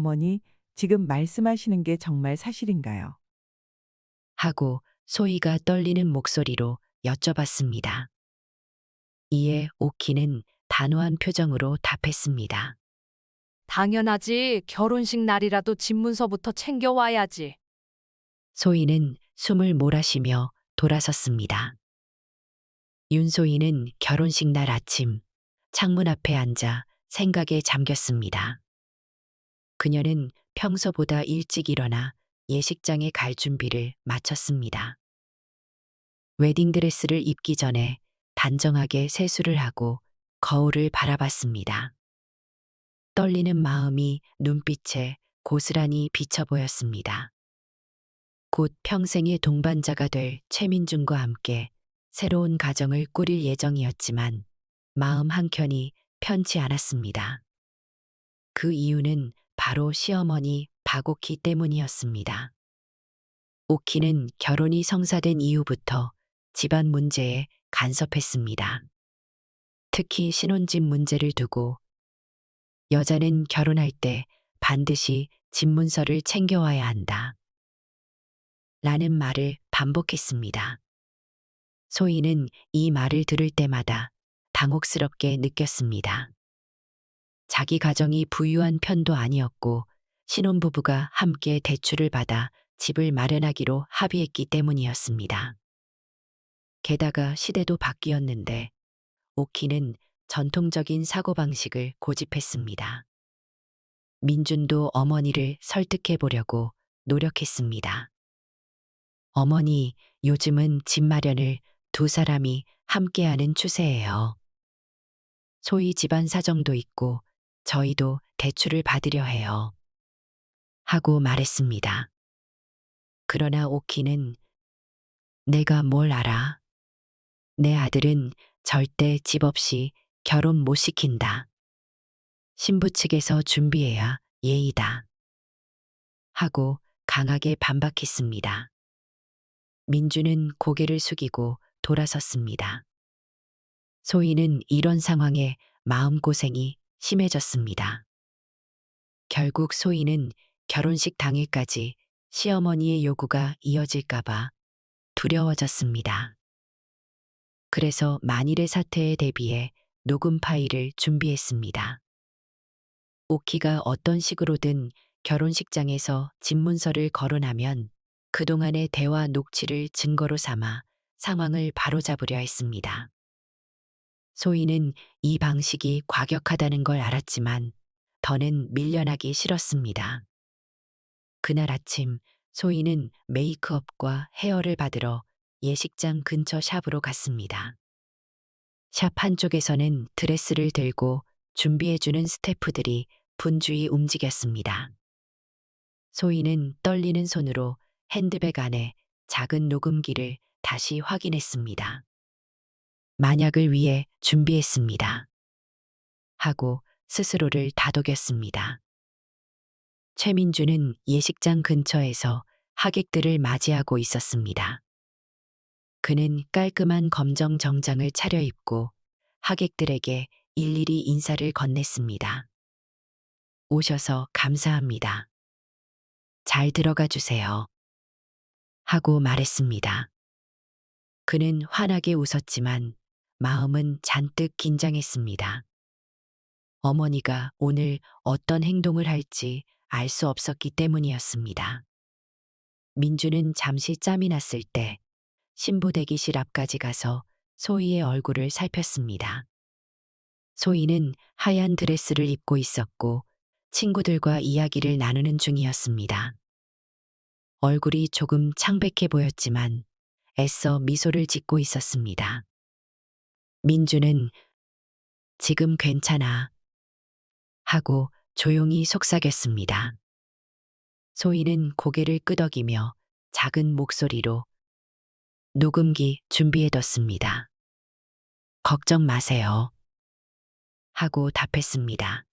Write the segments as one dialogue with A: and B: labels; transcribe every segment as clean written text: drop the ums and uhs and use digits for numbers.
A: 어머니, 지금 말씀하시는 게 정말 사실인가요?
B: 하고 소희가 떨리는 목소리로 여쭤봤습니다. 이에 오키는 단호한 표정으로 답했습니다.
C: 당연하지. 결혼식 날이라도 집문서부터 챙겨와야지.
B: 소희는 숨을 몰아쉬며 돌아섰습니다. 윤소희는 결혼식 날 아침 창문 앞에 앉아 생각에 잠겼습니다. 그녀는 평소보다 일찍 일어나 예식장에 갈 준비를 마쳤습니다. 웨딩드레스를 입기 전에 단정하게 세수를 하고 거울을 바라봤습니다. 떨리는 마음이 눈빛에 고스란히 비쳐 보였습니다. 곧 평생의 동반자가 될 최민준과 함께 새로운 가정을 꾸릴 예정이었지만 마음 한켠이 편치 않았습니다. 그 이유는 바로 시어머니 박오키 때문이었습니다. 오키는 결혼이 성사된 이후부터 집안 문제에 간섭했습니다. 특히 신혼집 문제를 두고 여자는 결혼할 때 반드시 집문서를 챙겨와야 한다. 라는 말을 반복했습니다. 소희는 이 말을 들을 때마다 당혹스럽게 느꼈습니다. 자기 가정이 부유한 편도 아니었고 신혼부부가 함께 대출을 받아 집을 마련하기로 합의했기 때문이었습니다. 게다가 시대도 바뀌었는데 오키는 전통적인 사고방식을 고집했습니다. 민준도 어머니를 설득해 보려고 노력했습니다. 어머니, 요즘은 집 마련을 두 사람이 함께하는 추세예요. 소희 집안 사정도 있고 저희도 대출을 받으려 해요. 하고 말했습니다. 그러나 오키는 내가 뭘 알아? 내 아들은 절대 집 없이 결혼 못 시킨다. 신부 측에서 준비해야 예의다. 하고 강하게 반박했습니다. 민주는 고개를 숙이고 돌아섰습니다. 소희는 이런 상황에 마음고생이 심해졌습니다. 결국 소희는 결혼식 당일까지 시어머니의 요구가 이어질까봐 두려워졌습니다. 그래서 만일의 사태에 대비해 녹음 파일을 준비했습니다. 오키가 어떤 식으로든 결혼식장에서 집문서를 거론하면 그동안의 대화 녹취를 증거로 삼아 상황을 바로잡으려 했습니다. 소희는 이 방식이 과격하다는 걸 알았지만 더는 밀려나기 싫었습니다. 그날 아침 소희는 메이크업과 헤어를 받으러 예식장 근처 샵으로 갔습니다. 샵 한쪽에서는 드레스를 들고 준비해주는 스태프들이 분주히 움직였습니다. 소희는 떨리는 손으로 핸드백 안에 작은 녹음기를 다시 확인했습니다. 만약을 위해 준비했습니다. 하고 스스로를 다독였습니다. 최민주는 예식장 근처에서 하객들을 맞이하고 있었습니다. 그는 깔끔한 검정 정장을 차려입고 하객들에게 일일이 인사를 건넸습니다. 오셔서 감사합니다. 잘 들어가 주세요. 하고 말했습니다. 그는 환하게 웃었지만 마음은 잔뜩 긴장했습니다. 어머니가 오늘 어떤 행동을 할지 알 수 없었기 때문이었습니다. 민주는 잠시 짬이 났을 때 신부 대기실 앞까지 가서 소희의 얼굴을 살폈습니다. 소희는 하얀 드레스를 입고 있었고 친구들과 이야기를 나누는 중이었습니다. 얼굴이 조금 창백해 보였지만 애써 미소를 짓고 있었습니다. 민주는 지금 괜찮아 하고 조용히 속삭였습니다. 소희는 고개를 끄덕이며 작은 목소리로 녹음기 준비해뒀습니다. 걱정 마세요. 하고 답했습니다.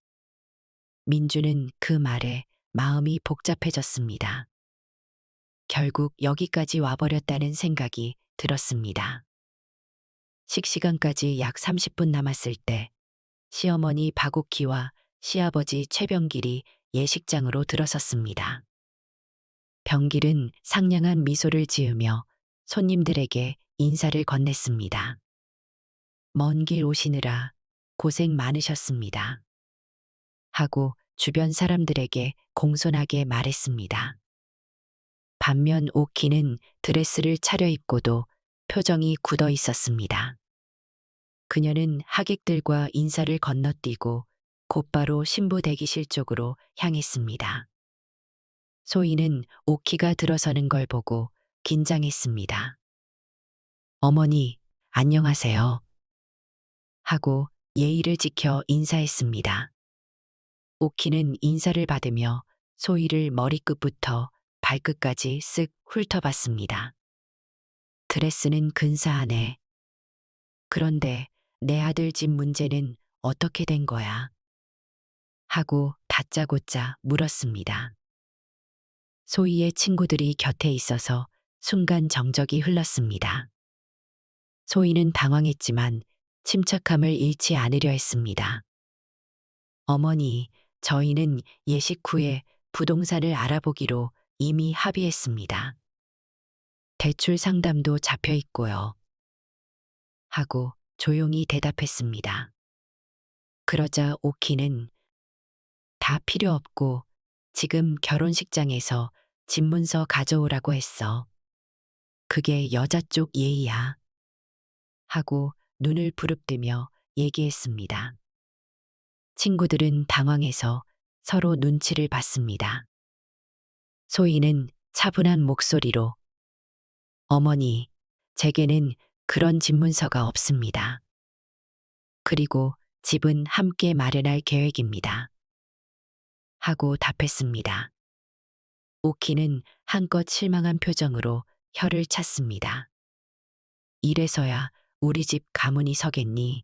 B: 민주는 그 말에 마음이 복잡해졌습니다. 결국 여기까지 와버렸다는 생각이 들었습니다. 식시간까지 약 30분 남았을 때 시어머니 박옥희와 시아버지 최병길이 예식장으로 들어섰습니다. 병길은 상냥한 미소를 지으며 손님들에게 인사를 건넸습니다. 먼 길 오시느라 고생 많으셨습니다. 하고 주변 사람들에게 공손하게 말했습니다. 반면 오키는 드레스를 차려입고도 표정이 굳어 있었습니다. 그녀는 하객들과 인사를 건너뛰고 곧바로 신부 대기실 쪽으로 향했습니다. 소희는 오키가 들어서는 걸 보고 긴장했습니다. 어머니, 안녕하세요. 하고 예의를 지켜 인사했습니다. 오키는 인사를 받으며 소희를 머리끝부터 발끝까지 쓱 훑어봤습니다. 드레스는 근사하네. 그런데 내 아들 집 문제는 어떻게 된 거야? 하고 다짜고짜 물었습니다. 소희의 친구들이 곁에 있어서 순간 정적이 흘렀습니다. 소희는 당황했지만 침착함을 잃지 않으려 했습니다. 어머니, 저희는 예식 후에 부동산을 알아보기로 이미 합의했습니다. 대출 상담도 잡혀 있고요. 하고 조용히 대답했습니다. 그러자 오키는 다 필요 없고 지금 결혼식장에서 집문서 가져오라고 했어. 그게 여자 쪽 예의야. 하고 눈을 부릅뜨며 얘기했습니다. 친구들은 당황해서 서로 눈치를 봤습니다. 소희는 차분한 목소리로 어머니, 제게는 그런 집문서가 없습니다. 그리고 집은 함께 마련할 계획입니다. 하고 답했습니다. 오키는 한껏 실망한 표정으로 혀를 찼습니다. 이래서야 우리 집 가문이 서겠니?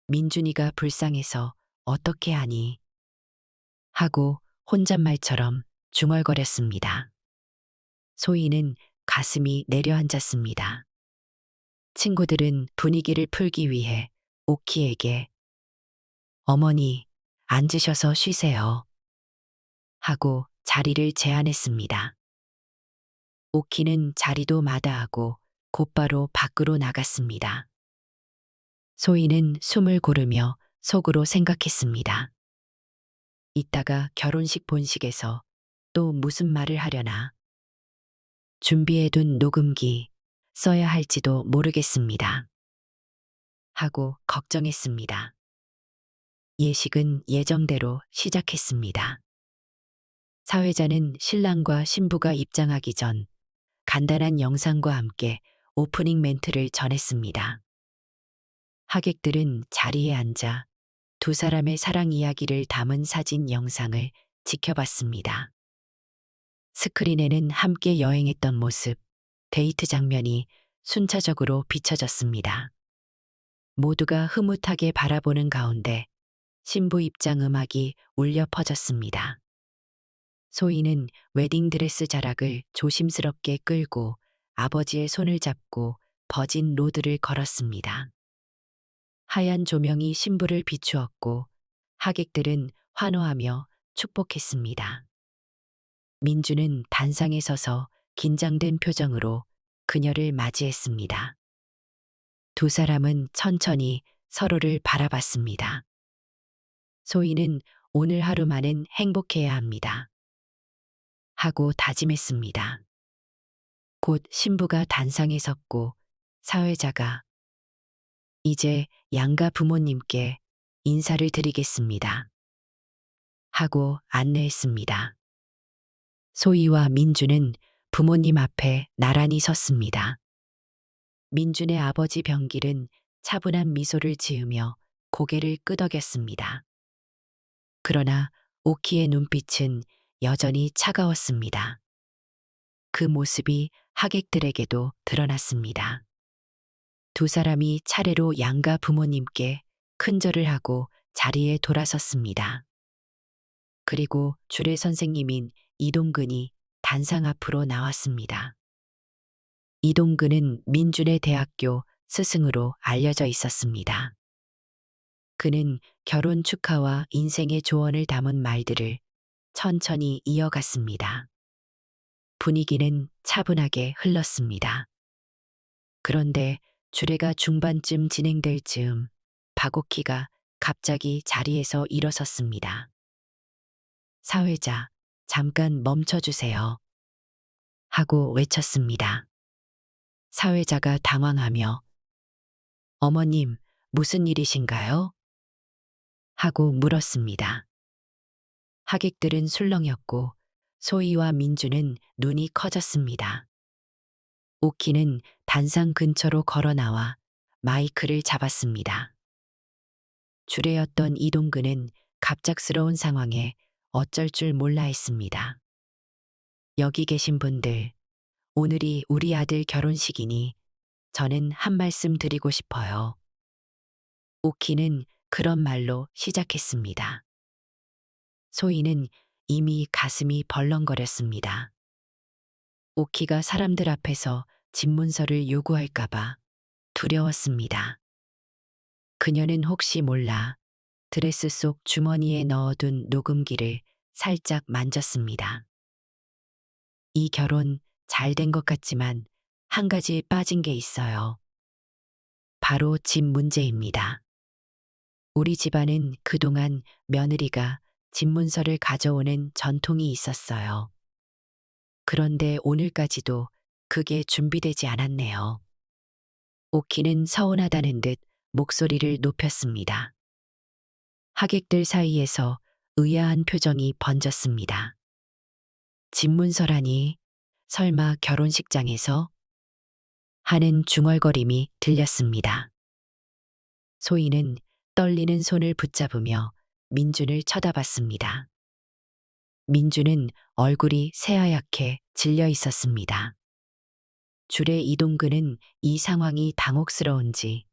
B: 민준이가 불쌍해서 어떻게 하니? 하고 혼잣말처럼 중얼거렸습니다. 소희는 가슴이 내려앉았습니다. 친구들은 분위기를 풀기 위해 오키에게 어머니, 앉으셔서 쉬세요. 하고 자리를 제안했습니다. 오키는 자리도 마다하고 곧바로 밖으로 나갔습니다. 소희는 숨을 고르며 속으로 생각했습니다. 이따가 결혼식 본식에서 또 무슨 말을 하려나. 준비해둔 녹음기 써야 할지도 모르겠습니다. 하고 걱정했습니다. 예식은 예정대로 시작했습니다. 사회자는 신랑과 신부가 입장하기 전 간단한 영상과 함께 오프닝 멘트를 전했습니다. 하객들은 자리에 앉아 두 사람의 사랑 이야기를 담은 사진 영상을 지켜봤습니다. 스크린에는 함께 여행했던 모습, 데이트 장면이 순차적으로 비춰졌습니다. 모두가 흐뭇하게 바라보는 가운데 신부 입장 음악이 울려 퍼졌습니다. 소희는 웨딩드레스 자락을 조심스럽게 끌고 아버지의 손을 잡고 버진 로드를 걸었습니다. 하얀 조명이 신부를 비추었고 하객들은 환호하며 축복했습니다. 민주는 단상에 서서 긴장된 표정으로 그녀를 맞이했습니다. 두 사람은 천천히 서로를 바라봤습니다. 소희는 오늘 하루만은 행복해야 합니다. 하고 다짐했습니다. 곧 신부가 단상에 섰고 사회자가 이제 양가 부모님께 인사를 드리겠습니다. 하고 안내했습니다. 소희와 민주는 부모님 앞에 나란히 섰습니다. 민준의 아버지 병길은 차분한 미소를 지으며 고개를 끄덕였습니다. 그러나 오키의 눈빛은 여전히 차가웠습니다. 그 모습이 하객들에게도 드러났습니다. 두 사람이 차례로 양가 부모님께 큰절을 하고 자리에 돌아섰습니다. 그리고 주례 선생님인 이동근이 단상 앞으로 나왔습니다. 이동근은 민준의 대학교 스승으로 알려져 있었습니다. 그는 결혼 축하와 인생의 조언을 담은 말들을 천천히 이어갔습니다. 분위기는 차분하게 흘렀습니다. 그런데 주례가 중반쯤 진행될 즈음 박옥희가 갑자기 자리에서 일어섰습니다. 사회자, 잠깐 멈춰주세요. 하고 외쳤습니다. 사회자가 당황하며 어머님, 무슨 일이신가요? 하고 물었습니다. 하객들은 술렁였고 소희와 민주는 눈이 커졌습니다. 오키는 단상 근처로 걸어 나와 마이크를 잡았습니다. 주례였던 이동근은 갑작스러운 상황에 어쩔 줄 몰라 했습니다. 여기 계신 분들, 오늘이 우리 아들 결혼식이니 저는 한 말씀 드리고 싶어요. 오키는 그런 말로 시작했습니다. 소희는 이미 가슴이 벌렁거렸습니다. 오키가 사람들 앞에서 집문서를 요구할까봐 두려웠습니다. 그녀는 혹시 몰라 드레스 속 주머니에 넣어둔 녹음기를 살짝 만졌습니다. 이 결혼 잘 된 것 같지만 한 가지 빠진 게 있어요. 바로 집 문제입니다. 우리 집안은 그동안 며느리가 집문서를 가져오는 전통이 있었어요. 그런데 오늘까지도 그게 준비되지 않았네요. 오키는 서운하다는 듯 목소리를 높였습니다. 하객들 사이에서 의아한 표정이 번졌습니다. 집문서라니 설마 결혼식장에서? 하는 중얼거림이 들렸습니다. 소희는 떨리는 손을 붙잡으며 민준을 쳐다봤습니다. 민준은 얼굴이 새하얗게 질려 있었습니다. 주례 이동근은 이 상황이 당혹스러운지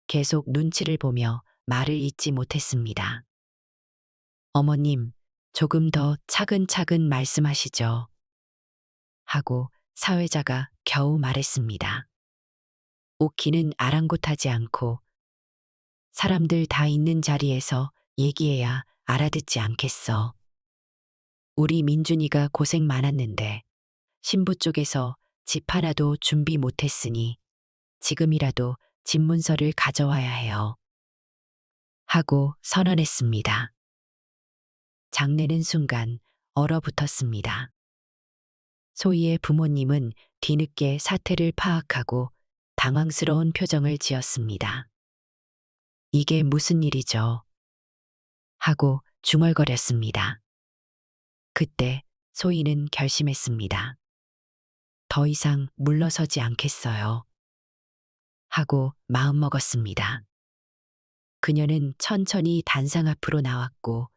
B: 계속 눈치를 보며 말을 잇지 못했습니다. 어머님, 조금 더 차근차근 말씀하시죠. 하고 사회자가 겨우 말했습니다. 오키는 아랑곳하지 않고 사람들 다 있는 자리에서 얘기해야 알아듣지 않겠어. 우리 민준이가 고생 많았는데 신부 쪽에서 집 하나도 준비 못했으니 지금이라도 집문서를 가져와야 해요. 하고 선언했습니다. 장례는 순간 얼어붙었습니다. 소희의 부모님은 뒤늦게 사태를 파악하고 당황스러운 표정을 지었습니다. 이게 무슨 일이죠? 하고 중얼거렸습니다. 그때 소희는 결심했습니다. 더 이상 물러서지 않겠어요. 하고 마음먹었습니다. 그녀는 천천히 단상 앞으로 나왔고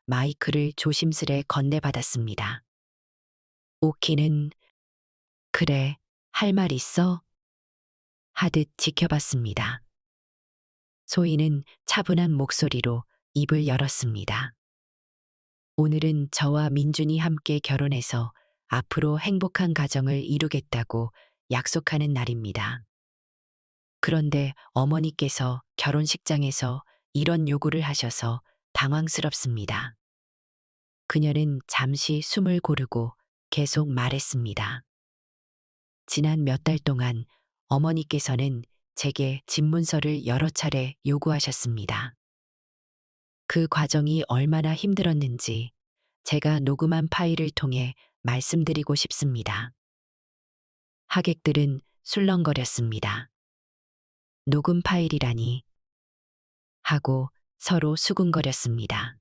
B: 마이크를 조심스레 건네받았습니다. 오키는 그래, 할 말 있어? 하듯 지켜봤습니다. 소희는 차분한 목소리로 입을 열었습니다. 오늘은 저와 민준이 함께 결혼해서 앞으로 행복한 가정을 이루겠다고 약속하는 날입니다. 그런데 어머니께서 결혼식장에서 이런 요구를 하셔서 당황스럽습니다. 그녀는 잠시 숨을 고르고 계속 말했습니다. 지난 몇 달 동안 어머니께서는 제게 집문서를 여러 차례 요구하셨습니다. 그 과정이 얼마나 힘들었는지 제가 녹음한 파일을 통해 말씀드리고 싶습니다. 하객들은 술렁거렸습니다. 녹음 파일이라니 하고 서로 수군거렸습니다.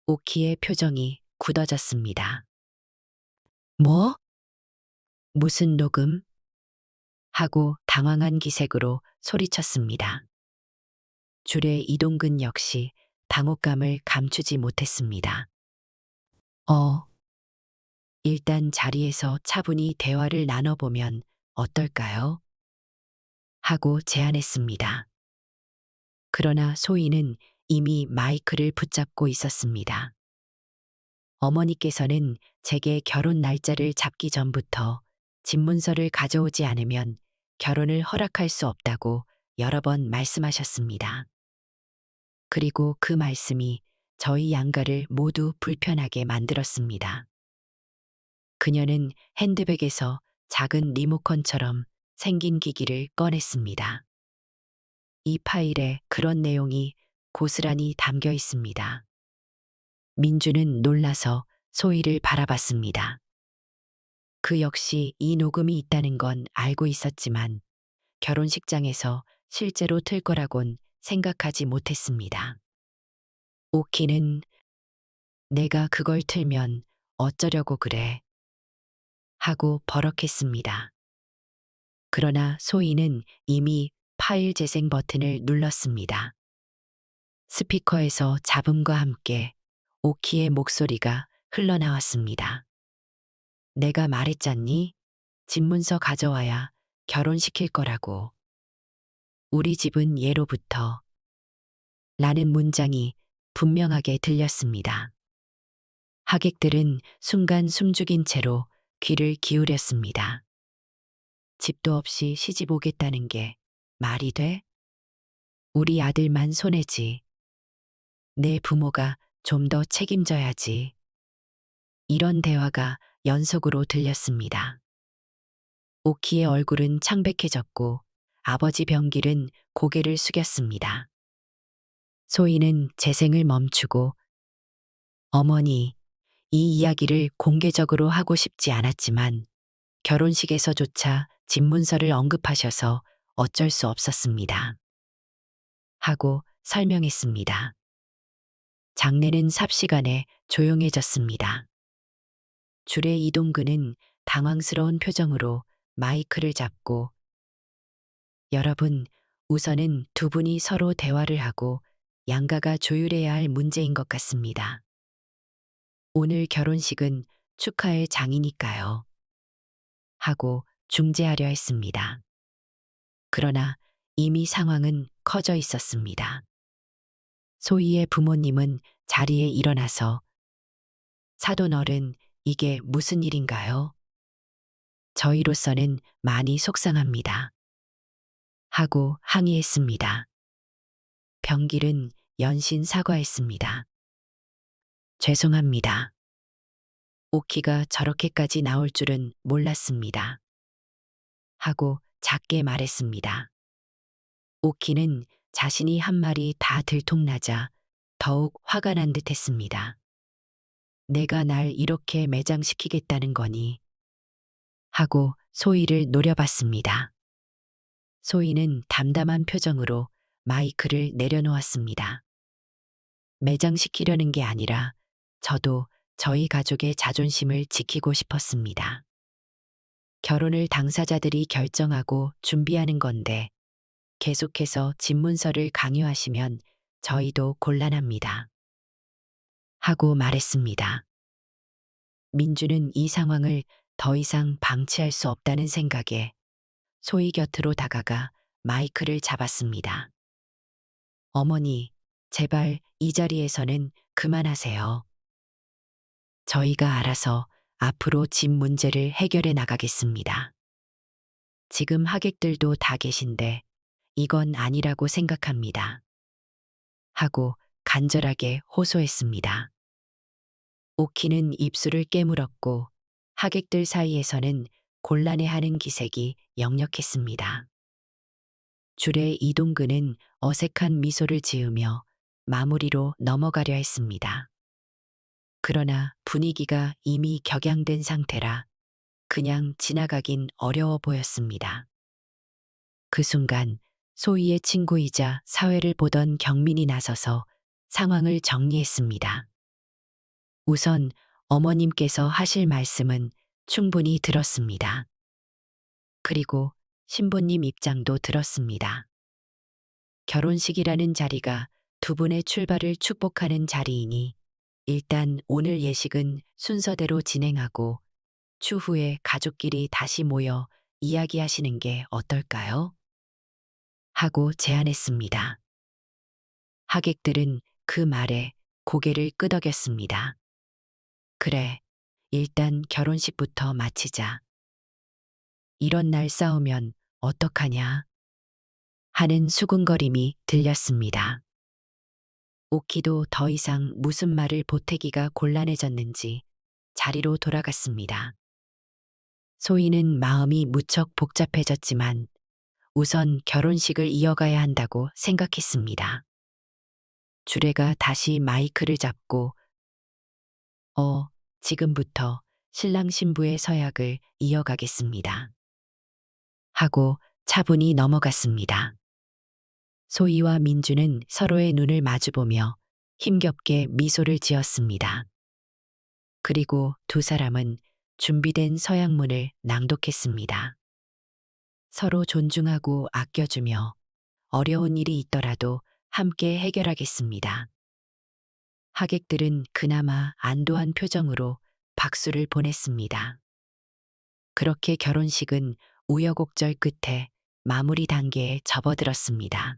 B: 오키의 표정이 굳어졌습니다. 뭐? 무슨 녹음? 하고 당황한 기색으로 소리쳤습니다. 주례 이동근 역시 당혹감을 감추지 못했습니다. 일단 자리에서 차분히 대화를 나눠보면 어떨까요? 하고 제안했습니다. 그러나 소희는 이미 마이크를 붙잡고 있었습니다. 어머니께서는 제게 결혼 날짜를 잡기 전부터 집문서를 가져오지 않으면 결혼을 허락할 수 없다고 여러 번 말씀하셨습니다. 그리고 그 말씀이 저희 양가를 모두 불편하게 만들었습니다. 그녀는 핸드백에서 작은 리모컨처럼 생긴 기기를 꺼냈습니다. 이 파일에 그런 내용이 고스란히 담겨 있습니다. 민주는 놀라서 소희를 바라봤습니다. 그 역시 이 녹음이 있다는 건 알고 있었지만 결혼식장에서 실제로 틀 거라곤 생각하지 못했습니다. 오키는 내가 그걸 틀면 어쩌려고 그래 하고 버럭했습니다. 그러나 소희는 이미 파일 재생 버튼을 눌렀습니다. 스피커에서 잡음과 함께 오키의 목소리가 흘러나왔습니다. 내가 말했잖니? 집문서 가져와야 결혼시킬 거라고. 우리 집은 예로부터 라는 문장이 분명하게 들렸습니다. 하객들은 순간 숨죽인 채로 귀를 기울였습니다. 집도 없이 시집 오겠다는 게 말이 돼? 우리 아들만 손해지. 내 부모가 좀 더 책임져야지. 이런 대화가 연속으로 들렸습니다. 오키의 얼굴은 창백해졌고 아버지 병길은 고개를 숙였습니다. 소희는 재생을 멈추고 어머니, 이 이야기를 공개적으로 하고 싶지 않았지만 결혼식에서조차 집문서를 언급하셔서 어쩔 수 없었습니다. 하고 설명했습니다. 장례는 삽시간에 조용해졌습니다. 줄의 이동근은 당황스러운 표정으로 마이크를 잡고 여러분, 우선은 두 분이 서로 대화를 하고 양가가 조율해야 할 문제인 것 같습니다. 오늘 결혼식은 축하의 장이니까요. 하고 중재하려 했습니다. 그러나 이미 상황은 커져 있었습니다. 소희의 부모님은 자리에 일어나서 사돈어른, 이게 무슨 일인가요? 저희로서는 많이 속상합니다. 하고 항의했습니다. 병길은 연신 사과했습니다. 죄송합니다. 오키가 저렇게까지 나올 줄은 몰랐습니다. 하고 작게 말했습니다. 오키는 자신이 한 말이 다 들통나자 더욱 화가 난 듯 했습니다. 내가 날 이렇게 매장시키겠다는 거니? 하고 소희를 노려봤습니다. 소희는 담담한 표정으로 마이크를 내려놓았습니다. 매장시키려는 게 아니라 저도 저희 가족의 자존심을 지키고 싶었습니다. 결혼을 당사자들이 결정하고 준비하는 건데 계속해서 집문서를 강요하시면 저희도 곤란합니다. 하고 말했습니다. 민주는 이 상황을 더 이상 방치할 수 없다는 생각에 소희 곁으로 다가가 마이크를 잡았습니다. 어머니, 제발 이 자리에서는 그만하세요. 저희가 알아서 앞으로 집 문제를 해결해 나가겠습니다. 지금 하객들도 다 계신데 이건 아니라고 생각합니다. 하고 간절하게 호소했습니다. 오키는 입술을 깨물었고 하객들 사이에서는 곤란해하는 기색이 역력했습니다. 줄의 이동근은 어색한 미소를 지으며 마무리로 넘어가려 했습니다. 그러나 분위기가 이미 격양된 상태라 그냥 지나가긴 어려워 보였습니다. 그 순간 소희의 친구이자 사회를 보던 경민이 나서서 상황을 정리했습니다. 우선 어머님께서 하실 말씀은 충분히 들었습니다. 그리고 신부님 입장도 들었습니다. 결혼식이라는 자리가 두 분의 출발을 축복하는 자리이니 일단 오늘 예식은 순서대로 진행하고 추후에 가족끼리 다시 모여 이야기하시는 게 어떨까요? 하고 제안했습니다. 하객들은 그 말에 고개를 끄덕였습니다. 그래, 일단 결혼식부터 마치자. 이런 날 싸우면 어떡하냐? 하는 수군거림이 들렸습니다. 오키도 더 이상 무슨 말을 보태기가 곤란해졌는지 자리로 돌아갔습니다. 소희는 마음이 무척 복잡해졌지만 우선 결혼식을 이어가야 한다고 생각했습니다. 주례가 다시 마이크를 잡고 지금부터 신랑 신부의 서약을 이어가겠습니다. 하고 차분히 넘어갔습니다. 소희와 민주는 서로의 눈을 마주보며 힘겹게 미소를 지었습니다. 그리고 두 사람은 준비된 서약문을 낭독했습니다. 서로 존중하고 아껴주며 어려운 일이 있더라도 함께 해결하겠습니다. 하객들은 그나마 안도한 표정으로 박수를 보냈습니다. 그렇게 결혼식은 우여곡절 끝에 마무리 단계에 접어들었습니다.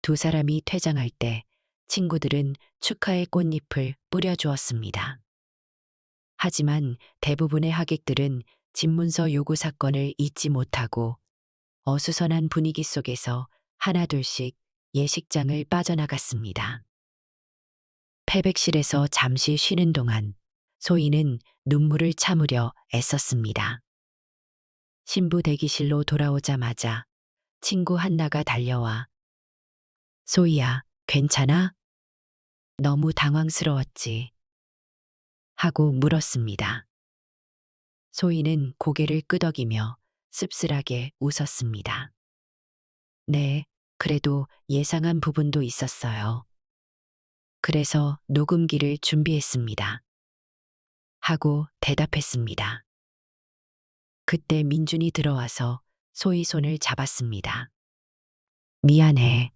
B: 두 사람이 퇴장할 때 친구들은 축하의 꽃잎을 뿌려주었습니다. 하지만 대부분의 하객들은 집문서 요구 사건을 잊지 못하고 어수선한 분위기 속에서 하나둘씩 예식장을 빠져나갔습니다. 패백실에서 잠시 쉬는 동안 소희는 눈물을 참으려 애썼습니다. 신부 대기실로 돌아오자마자 친구 한나가 달려와 소희야, 괜찮아? 너무 당황스러웠지. 하고 물었습니다. 소희는 고개를 끄덕이며 씁쓸하게 웃었습니다. 네, 그래도 예상한 부분도 있었어요. 그래서 녹음기를 준비했습니다. 하고 대답했습니다. 그때 민준이 들어와서 소희 손을 잡았습니다. 미안해.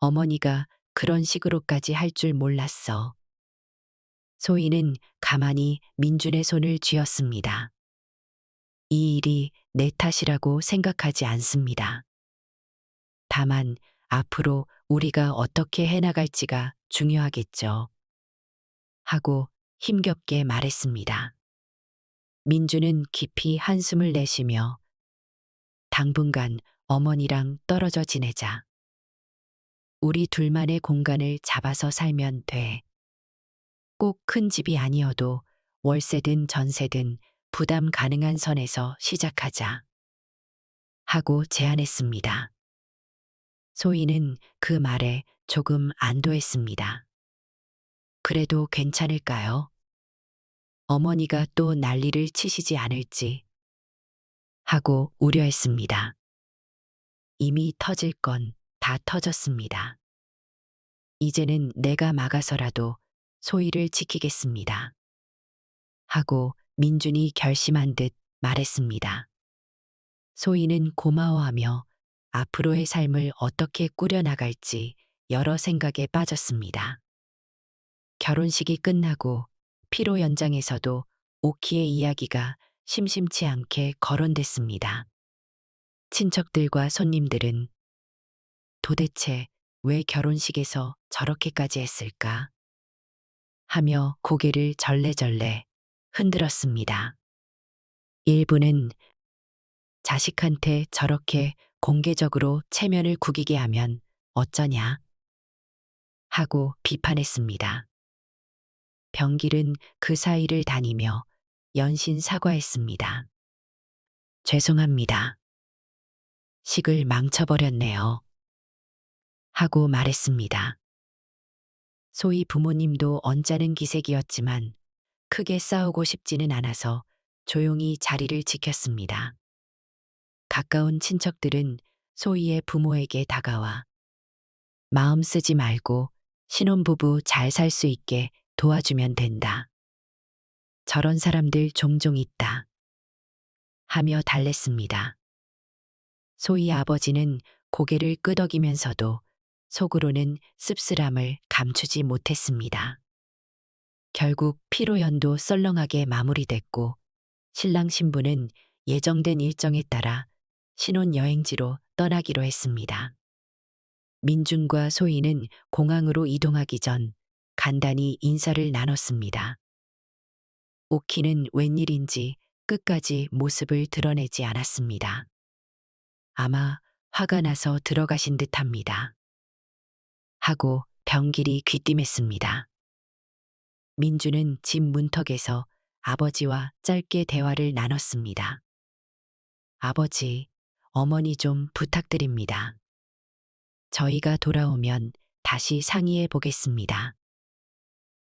B: 어머니가 그런 식으로까지 할 줄 몰랐어. 소희는 가만히 민준의 손을 쥐었습니다. 이 일이 내 탓이라고 생각하지 않습니다. 다만 앞으로 우리가 어떻게 해나갈지가 중요하겠죠. 하고 힘겹게 말했습니다. 민주는 깊이 한숨을 내쉬며 당분간 어머니랑 떨어져 지내자. 우리 둘만의 공간을 잡아서 살면 돼. 꼭 큰 집이 아니어도 월세든 전세든 부담 가능한 선에서 시작하자. 하고 제안했습니다. 소희는 그 말에 조금 안도했습니다. 그래도 괜찮을까요? 어머니가 또 난리를 치시지 않을지. 하고 우려했습니다. 이미 터질 건 다 터졌습니다. 이제는 내가 막아서라도 소희를 지키겠습니다. 하고 민준이 결심한 듯 말했습니다. 소희는 고마워하며 앞으로의 삶을 어떻게 꾸려나갈지 여러 생각에 빠졌습니다. 결혼식이 끝나고 피로 연장에서도 오키의 이야기가 심심치 않게 거론됐습니다. 친척들과 손님들은 도대체 왜 결혼식에서 저렇게까지 했을까? 하며 고개를 절레절레 흔들었습니다. 일부는 자식한테 저렇게 공개적으로 체면을 구기게 하면 어쩌냐? 하고 비판했습니다. 병길은 그 사이를 다니며 연신 사과했습니다. 죄송합니다. 식을 망쳐버렸네요. 하고 말했습니다. 소희 부모님도 언짢은 기색이었지만 크게 싸우고 싶지는 않아서 조용히 자리를 지켰습니다. 가까운 친척들은 소희의 부모에게 다가와 마음 쓰지 말고 신혼부부 잘 살 수 있게 도와주면 된다. 저런 사람들 종종 있다. 하며 달랬습니다. 소희 아버지는 고개를 끄덕이면서도 속으로는 씁쓸함을 감추지 못했습니다. 결국 피로연도 썰렁하게 마무리됐고 신랑 신부는 예정된 일정에 따라 신혼여행지로 떠나기로 했습니다. 민준과 소희는 공항으로 이동하기 전 간단히 인사를 나눴습니다. 오키는 웬일인지 끝까지 모습을 드러내지 않았습니다. 아마 화가 나서 들어가신 듯합니다. 하고 병길이 귀띔했습니다. 민주는 집 문턱에서 아버지와 짧게 대화를 나눴습니다. 아버지, 어머니 좀 부탁드립니다. 저희가 돌아오면 다시 상의해 보겠습니다.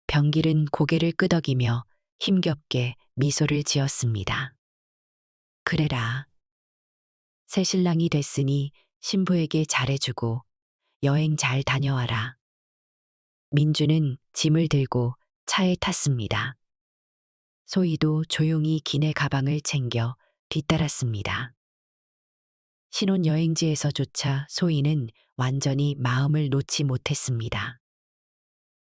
B: 병길은 고개를 끄덕이며 힘겹게 미소를 지었습니다. 그래라. 새신랑이 됐으니 신부에게 잘해주고 여행 잘 다녀와라. 민주는 짐을 들고 차에 탔습니다. 소희도 조용히 기내 가방을 챙겨 뒤따랐습니다. 신혼여행지에서조차 소희는 완전히 마음을 놓지 못했습니다.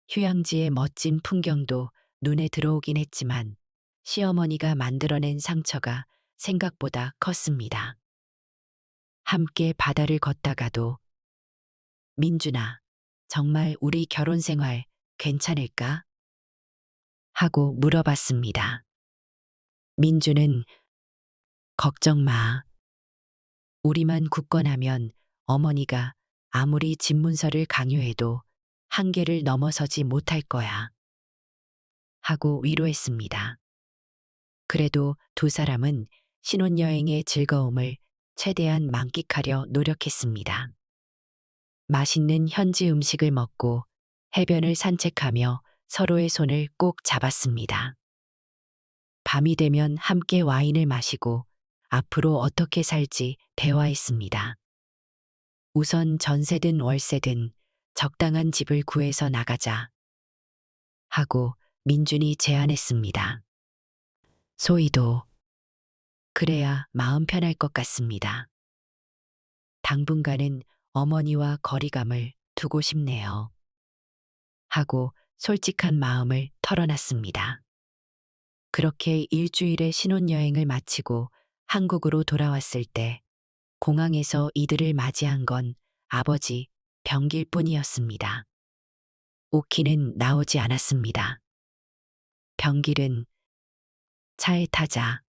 B: 휴양지의 멋진 풍경도 눈에 들어오긴 했지만 시어머니가 만들어낸 상처가 생각보다 컸습니다. 함께 바다를 걷다가도 민준아, 정말 우리 결혼 생활 괜찮을까? 하고 물어봤습니다. 민주는 걱정 마. 우리만 굳건하면 어머니가 아무리 집문서를 강요해도 한계를 넘어서지 못할 거야. 하고 위로했습니다. 그래도 두 사람은 신혼여행의 즐거움을 최대한 만끽하려 노력했습니다. 맛있는 현지 음식을 먹고 해변을 산책하며 서로의 손을 꼭 잡았습니다. 밤이 되면 함께 와인을 마시고 앞으로 어떻게 살지 대화했습니다. 우선 전세든 월세든 적당한 집을 구해서 나가자. 하고 민준이 제안했습니다. 소희도 그래야 마음 편할 것 같습니다. 당분간은 어머니와 거리감을 두고 싶네요. 하고 솔직한 마음을 털어놨습니다. 그렇게 일주일의 신혼여행을 마치고 한국으로 돌아왔을 때 공항에서 이들을 맞이한 건 아버지 병길 뿐이었습니다. 오키는 나오지 않았습니다. 병길은 차에 타자.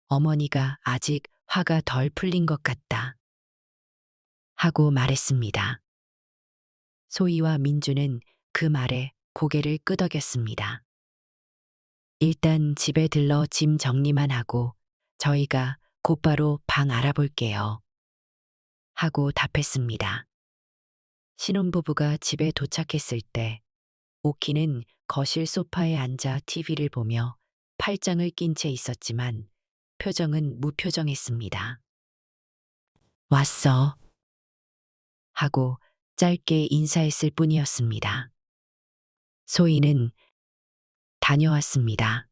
B: 어머니가 아직 화가 덜 풀린 것 같다. 하고 말했습니다. 소희와 민주는 그 말에 고개를 끄덕였습니다. 일단 집에 들러 짐 정리만 하고 저희가 곧바로 방 알아볼게요. 하고 답했습니다. 신혼부부가 집에 도착했을 때 오키는 거실 소파에 앉아 TV를 보며 팔짱을 낀 채 있었지만 표정은 무표정했습니다. 왔어. 하고 짧게 인사했을 뿐이었습니다. 소희는 다녀왔습니다.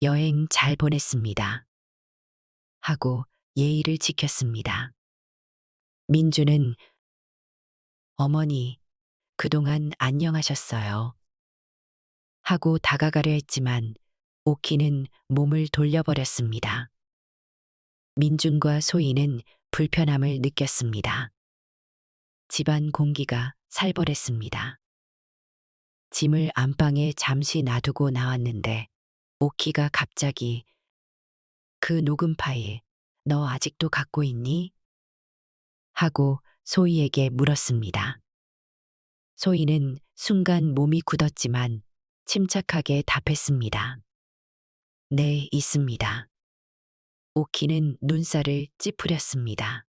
B: 여행 잘 보냈습니다. 하고 예의를 지켰습니다. 민주는 어머니, 그동안 안녕하셨어요. 하고 다가가려 했지만 오키는 몸을 돌려버렸습니다. 민준과 소희는 불편함을 느꼈습니다. 집안 공기가 살벌했습니다. 짐을 안방에 잠시 놔두고 나왔는데 오키가 갑자기 그 녹음 파일 너 아직도 갖고 있니? 하고 소희에게 물었습니다. 소희는 순간 몸이 굳었지만 침착하게 답했습니다. 네, 있습니다. 오키는 눈살을 찌푸렸습니다.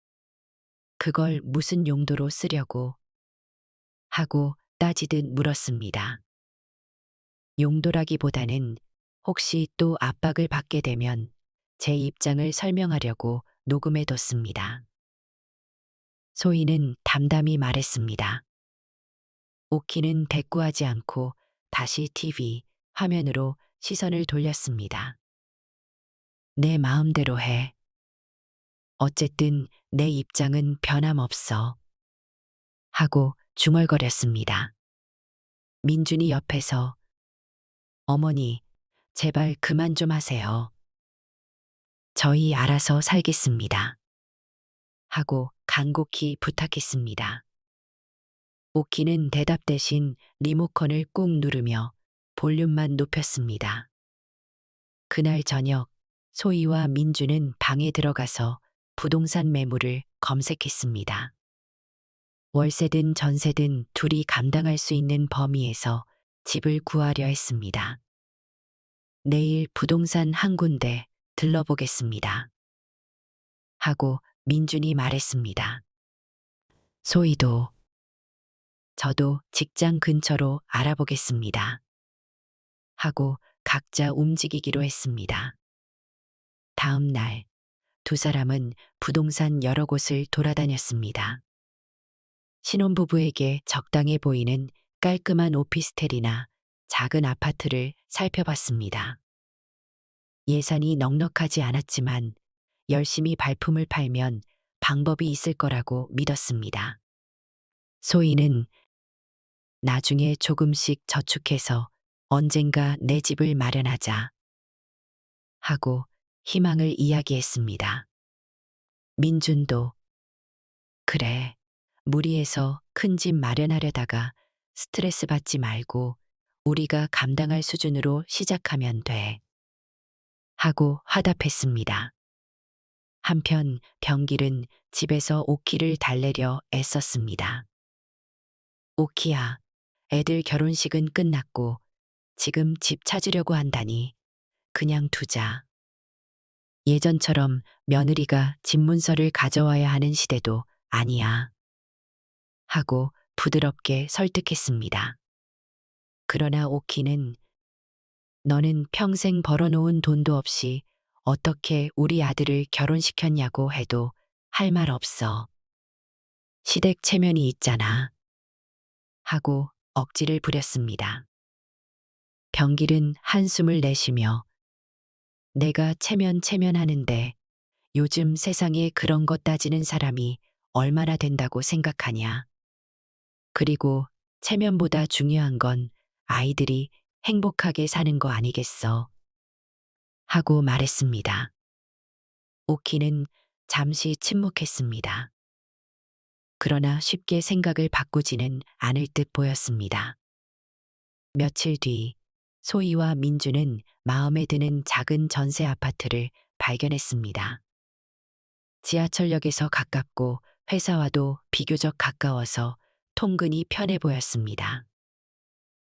B: 그걸 무슨 용도로 쓰려고? 하고 따지듯 물었습니다. 용도라기보다는 혹시 또 압박을 받게 되면 제 입장을 설명하려고 녹음해뒀습니다. 소희는 담담히 말했습니다. 오키는 대꾸하지 않고 다시 TV 화면으로 시선을 돌렸습니다. 내 마음대로 해. 어쨌든 내 입장은 변함없어. 하고 중얼거렸습니다. 민준이 옆에서 어머니, 제발 그만 좀 하세요. 저희 알아서 살겠습니다. 하고 간곡히 부탁했습니다. 오키는 대답 대신 리모컨을 꾹 누르며 볼륨만 높였습니다. 그날 저녁 소희와 민주는 방에 들어가서 부동산 매물을 검색했습니다. 월세든 전세든 둘이 감당할 수 있는 범위에서 집을 구하려 했습니다. 내일 부동산 한 군데 들러보겠습니다. 하고 민준이 말했습니다. 소희도, 저도 직장 근처로 알아보겠습니다. 하고 각자 움직이기로 했습니다. 다음 날 두 사람은 부동산 여러 곳을 돌아다녔습니다. 신혼부부에게 적당해 보이는 깔끔한 오피스텔이나 작은 아파트를 살펴봤습니다. 예산이 넉넉하지 않았지만 열심히 발품을 팔면 방법이 있을 거라고 믿었습니다. 소희는 나중에 조금씩 저축해서 언젠가 내 집을 마련하자 하고 희망을 이야기했습니다. 민준도 그래, 무리해서 큰 집 마련하려다가 스트레스 받지 말고 우리가 감당할 수준으로 시작하면 돼. 하고 화답했습니다. 한편 병길은 집에서 오키를 달래려 애썼습니다. 오키야, 애들 결혼식은 끝났고 지금 집 찾으려고 한다니 그냥 두자. 예전처럼 며느리가 집문서를 가져와야 하는 시대도 아니야. 하고 부드럽게 설득했습니다. 그러나 오키는 너는 평생 벌어놓은 돈도 없이 어떻게 우리 아들을 결혼시켰냐고 해도 할 말 없어. 시댁 체면이 있잖아. 하고 억지를 부렸습니다. 병길은 한숨을 내쉬며 내가 체면하는데 요즘 세상에 그런 것 따지는 사람이 얼마나 된다고 생각하냐. 그리고 체면보다 중요한 건 아이들이 행복하게 사는 거 아니겠어. 하고 말했습니다. 오키는 잠시 침묵했습니다. 그러나 쉽게 생각을 바꾸지는 않을 듯 보였습니다. 며칠 뒤 소희와 민주는 마음에 드는 작은 전세 아파트를 발견했습니다. 지하철역에서 가깝고 회사와도 비교적 가까워서 통근이 편해 보였습니다.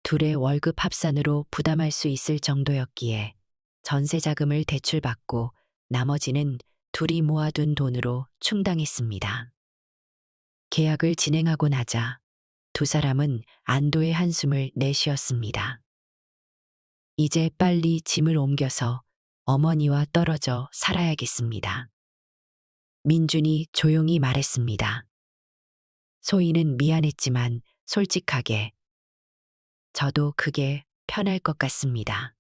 B: 둘의 월급 합산으로 부담할 수 있을 정도였기에 전세 자금을 대출받고 나머지는 둘이 모아둔 돈으로 충당했습니다. 계약을 진행하고 나자 두 사람은 안도의 한숨을 내쉬었습니다. 이제 빨리 짐을 옮겨서 어머니와 떨어져 살아야겠습니다. 민준이 조용히 말했습니다. 소희는 미안했지만 솔직하게 저도 그게 편할 것 같습니다.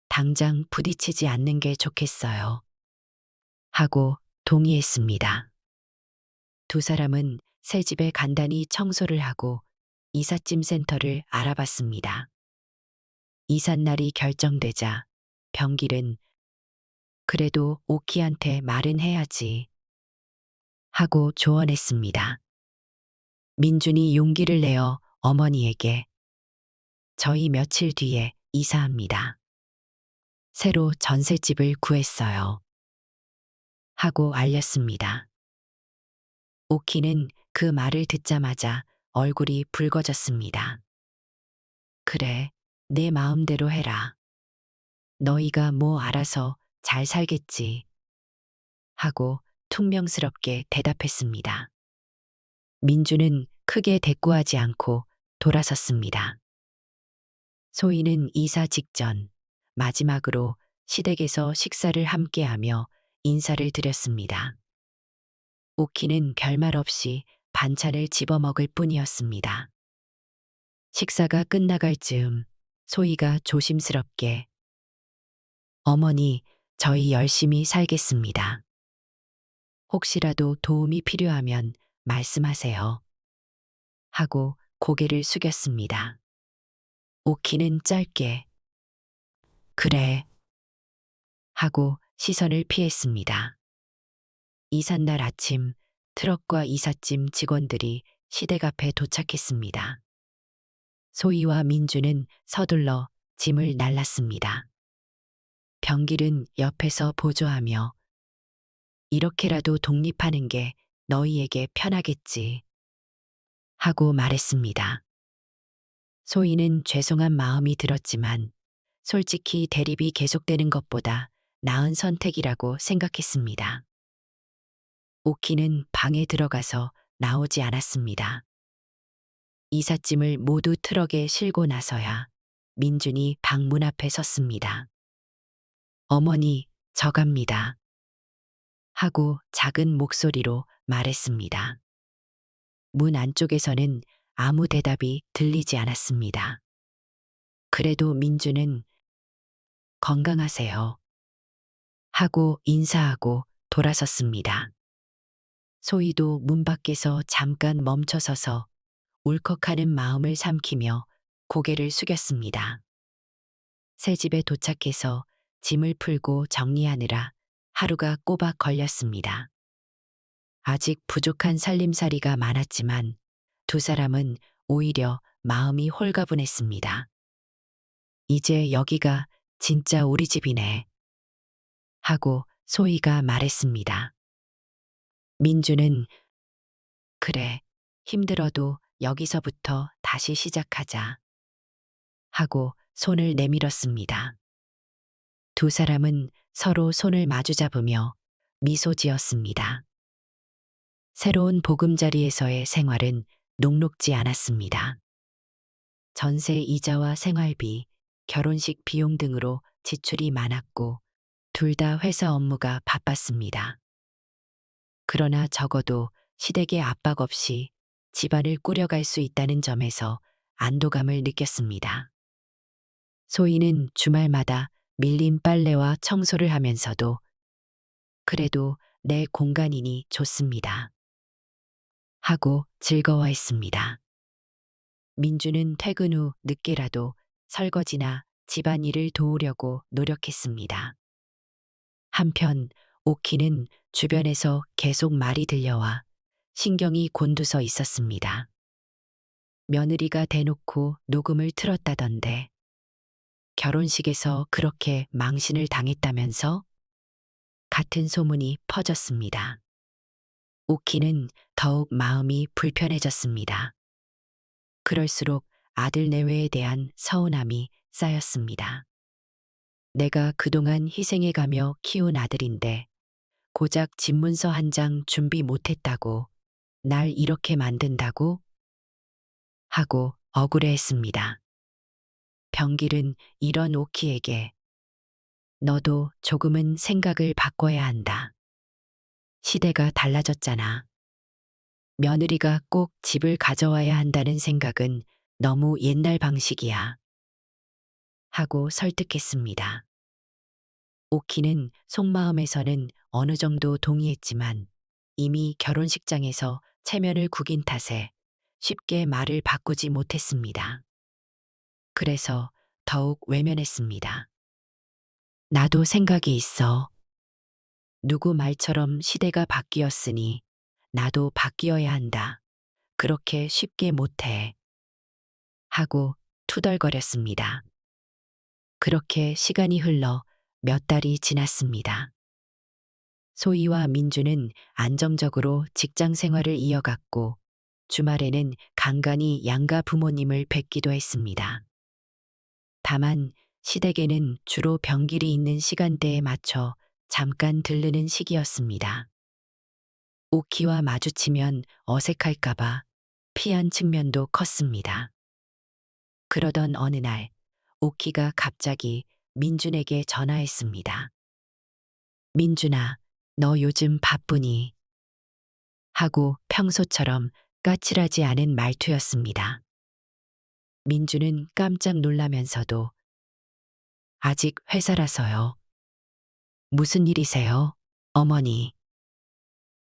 B: 당장 부딪히지 않는 게 좋겠어요. 하고 동의했습니다. 두 사람은 새 집에 간단히 청소를 하고 이삿짐 센터를 알아봤습니다. 이삿날이 결정되자 병길은 그래도 오키한테 말은 해야지 하고 조언했습니다. 민준이 용기를 내어 어머니에게 저희 며칠 뒤에 이사합니다. 새로 전셋집을 구했어요. 하고 알렸습니다. 오키는 그 말을 듣자마자 얼굴이 붉어졌습니다. 그래, 내 마음대로 해라. 너희가 뭐 알아서 잘 살겠지. 하고 퉁명스럽게 대답했습니다. 민주는 크게 대꾸하지 않고 돌아섰습니다. 소희는 이사 직전 마지막으로 시댁에서 식사를 함께하며 인사를 드렸습니다. 오키는 별말 없이 반찬을 집어먹을 뿐이었습니다. 식사가 끝나갈 즈음 소희가 조심스럽게 어머니, 저희 열심히 살겠습니다. 혹시라도 도움이 필요하면 말씀하세요. 하고 고개를 숙였습니다. 오키는 짧게 그래. 하고 시선을 피했습니다. 이삿날 아침 트럭과 이삿짐 직원들이 시댁 앞에 도착했습니다. 소희와 민주는 서둘러 짐을 날랐습니다. 병길은 옆에서 보조하며 이렇게라도 독립하는 게 너희에게 편하겠지. 하고 말했습니다. 소희는 죄송한 마음이 들었지만 솔직히 대립이 계속되는 것보다 나은 선택이라고 생각했습니다. 오키는 방에 들어가서 나오지 않았습니다. 이삿짐을 모두 트럭에 실고 나서야 민준이 방문 앞에 섰습니다. 어머니, 저 갑니다. 하고 작은 목소리로 말했습니다. 문 안쪽에서는 아무 대답이 들리지 않았습니다. 그래도 민준은 건강하세요. 하고 인사하고 돌아섰습니다. 소희도 문 밖에서 잠깐 멈춰서서 울컥하는 마음을 삼키며 고개를 숙였습니다. 새 집에 도착해서 짐을 풀고 정리하느라 하루가 꼬박 걸렸습니다. 아직 부족한 살림살이가 많았지만 두 사람은 오히려 마음이 홀가분했습니다. 이제 여기가 진짜 우리 집이네. 하고 소희가 말했습니다. 민주는 그래, 힘들어도 여기서부터 다시 시작하자. 하고 손을 내밀었습니다. 두 사람은 서로 손을 마주잡으며 미소 지었습니다. 새로운 보금자리에서의 생활은 녹록지 않았습니다. 전세 이자와 생활비, 결혼식 비용 등으로 지출이 많았고 둘 다 회사 업무가 바빴습니다. 그러나 적어도 시댁의 압박 없이 집안을 꾸려갈 수 있다는 점에서 안도감을 느꼈습니다. 소희는 주말마다 밀린 빨래와 청소를 하면서도 그래도 내 공간이니 좋습니다. 하고 즐거워했습니다. 민주는 퇴근 후 늦게라도 설거지나 집안일을 도우려고 노력했습니다. 한편 오키는 주변에서 계속 말이 들려와 신경이 곤두서 있었습니다. 며느리가 대놓고 녹음을 틀었다던데 결혼식에서 그렇게 망신을 당했다면서? 같은 소문이 퍼졌습니다. 오키는 더욱 마음이 불편해졌습니다. 그럴수록 아들 내외에 대한 서운함이 쌓였습니다. 내가 그동안 희생해가며 키운 아들인데 고작 집문서 한 장 준비 못했다고 날 이렇게 만든다고? 하고 억울해했습니다. 병길은 이런 오키에게 너도 조금은 생각을 바꿔야 한다. 시대가 달라졌잖아. 며느리가 꼭 집을 가져와야 한다는 생각은 너무 옛날 방식이야. 하고 설득했습니다. 오키는 속마음에서는 어느 정도 동의했지만 이미 결혼식장에서 체면을 구긴 탓에 쉽게 말을 바꾸지 못했습니다. 그래서 더욱 외면했습니다. 나도 생각이 있어. 누구 말처럼 시대가 바뀌었으니 나도 바뀌어야 한다. 그렇게 쉽게 못해. 하고 투덜거렸습니다. 그렇게 시간이 흘러 몇 달이 지났습니다. 소희와 민주는 안정적으로 직장 생활을 이어갔고 주말에는 간간히 양가 부모님을 뵙기도 했습니다. 다만 시댁에는 주로 병길이 있는 시간대에 맞춰 잠깐 들르는 시기였습니다. 오키와 마주치면 어색할까봐 피한 측면도 컸습니다. 그러던 어느 날 오키가 갑자기 민준에게 전화했습니다. 민준아, 너 요즘 바쁘니? 하고 평소처럼 까칠하지 않은 말투였습니다. 민준은 깜짝 놀라면서도 아직 회사라서요. 무슨 일이세요, 어머니?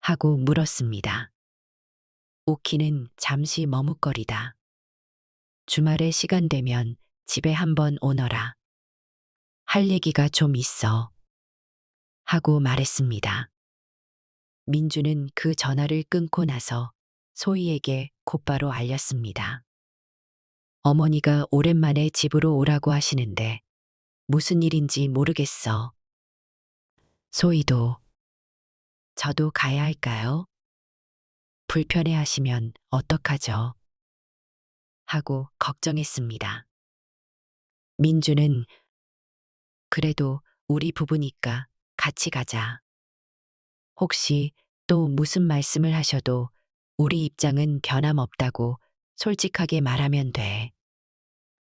B: 하고 물었습니다. 오키는 잠시 머뭇거리다. 주말에 시간 되면 집에 한번 오너라. 할 얘기가 좀 있어. 하고 말했습니다. 민주는 그 전화를 끊고 나서 소희에게 곧바로 알렸습니다. 어머니가 오랜만에 집으로 오라고 하시는데 무슨 일인지 모르겠어. 소희도 저도 가야 할까요? 불편해하시면 어떡하죠? 하고 걱정했습니다. 민주는 그래도 우리 부부니까 같이 가자. 혹시 또 무슨 말씀을 하셔도 우리 입장은 변함없다고 솔직하게 말하면 돼.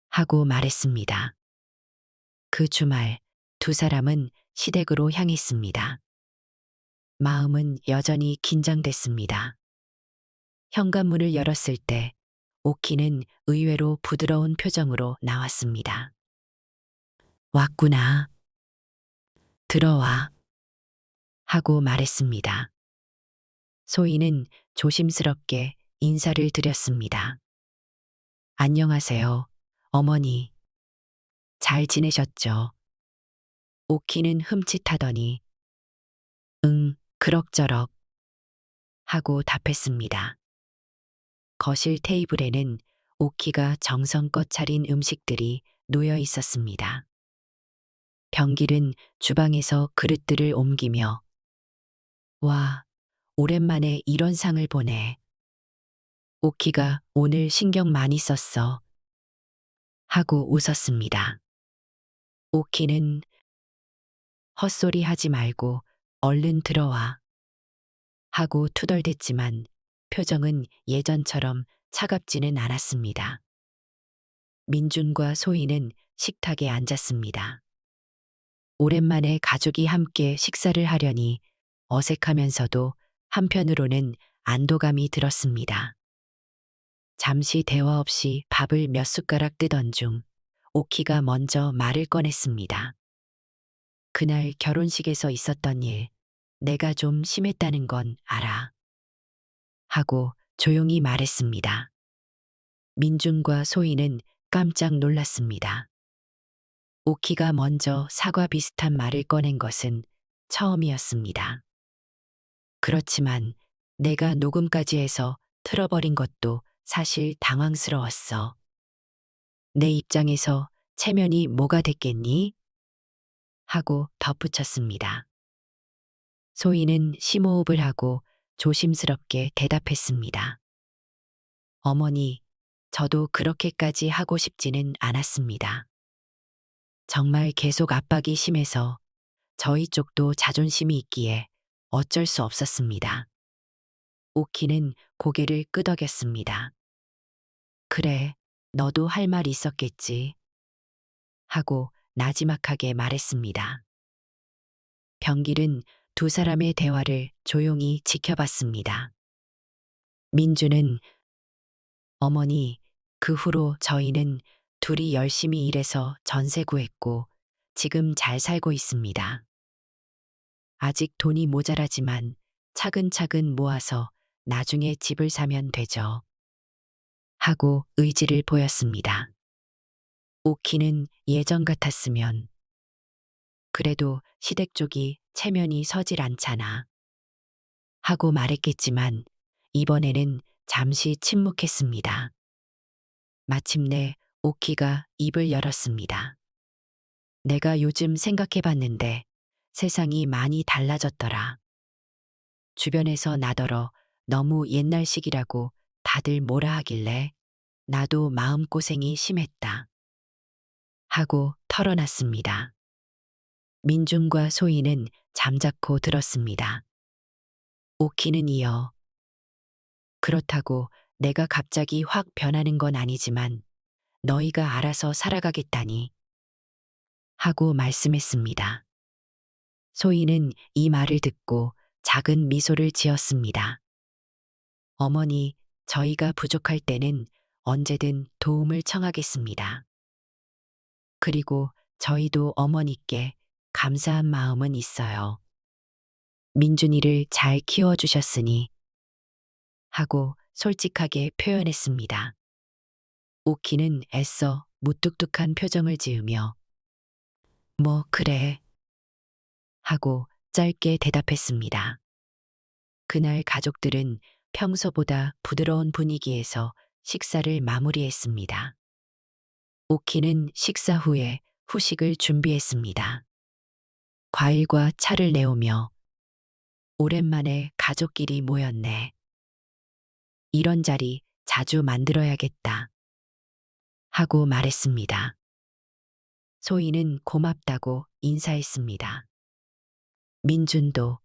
B: 하고 말했습니다. 그 주말 두 사람은 시댁으로 향했습니다. 마음은 여전히 긴장됐습니다. 현관문을 열었을 때 오키는 의외로 부드러운 표정으로 나왔습니다. 왔구나. 들어와. 하고 말했습니다. 소희는 조심스럽게 인사를 드렸습니다. 안녕하세요, 어머니. 잘 지내셨죠? 오키는 흠칫하더니 응, 그럭저럭 하고 답했습니다. 거실 테이블에는 오키가 정성껏 차린 음식들이 놓여 있었습니다. 병길은 주방에서 그릇들을 옮기며 와, 오랜만에 이런 상을 보네. 오키가 오늘 신경 많이 썼어. 하고 웃었습니다. 오키는 헛소리 하지 말고 얼른 들어와. 하고 투덜댔지만 표정은 예전처럼 차갑지는 않았습니다. 민준과 소희는 식탁에 앉았습니다. 오랜만에 가족이 함께 식사를 하려니 어색하면서도 한편으로는 안도감이 들었습니다. 잠시 대화 없이 밥을 몇 숟가락 뜨던 중 오키가 먼저 말을 꺼냈습니다. 그날 결혼식에서 있었던 일, 내가 좀 심했다는 건 알아. 하고 조용히 말했습니다. 민준과 소희는 깜짝 놀랐습니다. 오키가 먼저 사과 비슷한 말을 꺼낸 것은 처음이었습니다. 그렇지만 내가 녹음까지 해서 틀어버린 것도 사실 당황스러웠어. 내 입장에서 체면이 뭐가 됐겠니? 하고 덧붙였습니다. 소희는 심호흡을 하고 조심스럽게 대답했습니다. 어머니, 저도 그렇게까지 하고 싶지는 않았습니다. 정말 계속 압박이 심해서 저희 쪽도 자존심이 있기에 어쩔 수 없었습니다. 오키는 고개를 끄덕였습니다. 그래, 너도 할 말 있었겠지. 하고 나지막하게 말했습니다. 병길은 두 사람의 대화를 조용히 지켜봤습니다. 민주는 어머니, 그 후로 저희는 둘이 열심히 일해서 전세 구했고 지금 잘 살고 있습니다. 아직 돈이 모자라지만 차근차근 모아서 나중에 집을 사면 되죠. 하고 의지를 보였습니다. 오키는 예전 같았으면 그래도 시댁 쪽이 체면이 서질 않잖아. 하고 말했겠지만 이번에는 잠시 침묵했습니다. 마침내 오키가 입을 열었습니다. 내가 요즘 생각해봤는데 세상이 많이 달라졌더라. 주변에서 나더러 너무 옛날식이라고 다들 뭐라 하길래 나도 마음고생이 심했다. 하고 털어놨습니다. 민준과 소희는 잠자코 들었습니다. 오키는 이어 그렇다고 내가 갑자기 확 변하는 건 아니지만 너희가 알아서 살아가겠다니. 하고 말씀했습니다. 소희는 이 말을 듣고 작은 미소를 지었습니다. 어머니, 저희가 부족할 때는 언제든 도움을 청하겠습니다. 그리고 저희도 어머니께 감사한 마음은 있어요. 민준이를 잘 키워주셨으니. 하고 솔직하게 표현했습니다. 오키는 애써 무뚝뚝한 표정을 지으며 뭐 그래. 하고 짧게 대답했습니다. 그날 가족들은 평소보다 부드러운 분위기에서 식사를 마무리했습니다. 오키는 식사 후에 후식을 준비했습니다. 과일과 차를 내오며 오랜만에 가족끼리 모였네. 이런 자리 자주 만들어야겠다. 하고 말했습니다. 소희는 고맙다고 인사했습니다. 민준도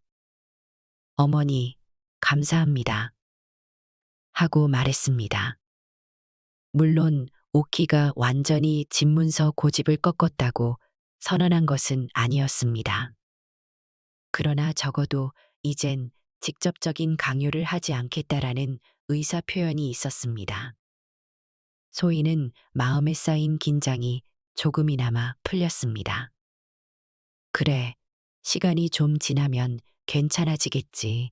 B: 어머니, 감사합니다. 하고 말했습니다. 물론 오키가 완전히 집문서 고집을 꺾었다고 선언한 것은 아니었습니다. 그러나 적어도 이젠 직접적인 강요를 하지 않겠다라는 의사 표현이 있었습니다. 소희는 마음에 쌓인 긴장이 조금이나마 풀렸습니다. 그래, 시간이 좀 지나면 괜찮아지겠지.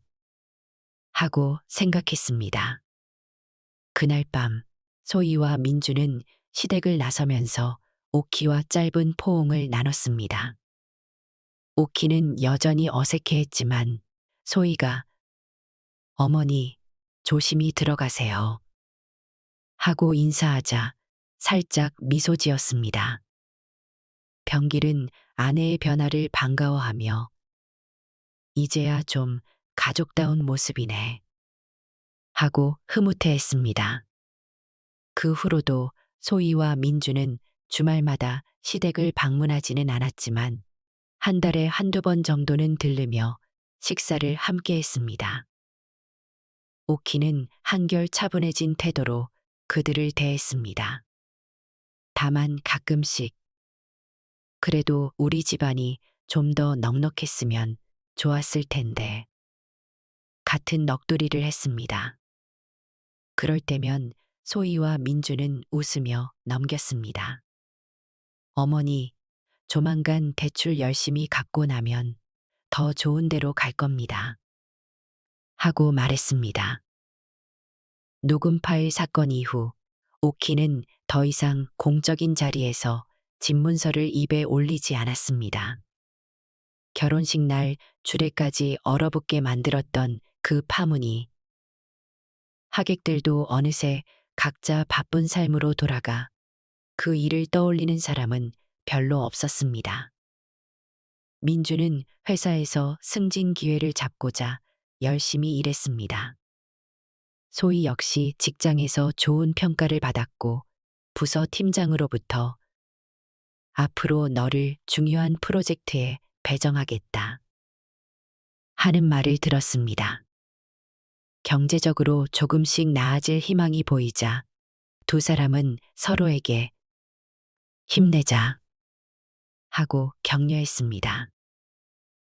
B: 하고 생각했습니다. 그날 밤 소희와 민주는 시댁을 나서면서 오키와 짧은 포옹을 나눴습니다. 오키는 여전히 어색해했지만 소희가 어머니, 조심히 들어가세요. 하고 인사하자 살짝 미소 지었습니다. 병길은 아내의 변화를 반가워하며 이제야 좀 가족다운 모습이네. 하고 흐뭇해했습니다. 그 후로도 소희와 민주는 주말마다 시댁을 방문하지는 않았지만 한 달에 한두 번 정도는 들르며 식사를 함께 했습니다. 오키는 한결 차분해진 태도로 그들을 대했습니다. 다만 가끔씩 그래도 우리 집안이 좀 더 넉넉했으면 좋았을 텐데 같은 넋두리를 했습니다. 그럴 때면 소희와 민주는 웃으며 넘겼습니다. 어머니, 조만간 대출 열심히 갚고 나면 더 좋은 데로 갈 겁니다. 하고 말했습니다. 녹음 파일 사건 이후 오키는 더 이상 공적인 자리에서 집문서를 입에 올리지 않았습니다. 결혼식 날 주례까지 얼어붙게 만들었던 그 파문이 하객들도 어느새 각자 바쁜 삶으로 돌아가 그 일을 떠올리는 사람은 별로 없었습니다. 민주는 회사에서 승진 기회를 잡고자 열심히 일했습니다. 소희 역시 직장에서 좋은 평가를 받았고 부서 팀장으로부터 앞으로 너를 중요한 프로젝트에 배정하겠다 하는 말을 들었습니다. 경제적으로 조금씩 나아질 희망이 보이자 두 사람은 서로에게 힘내자 하고 격려했습니다.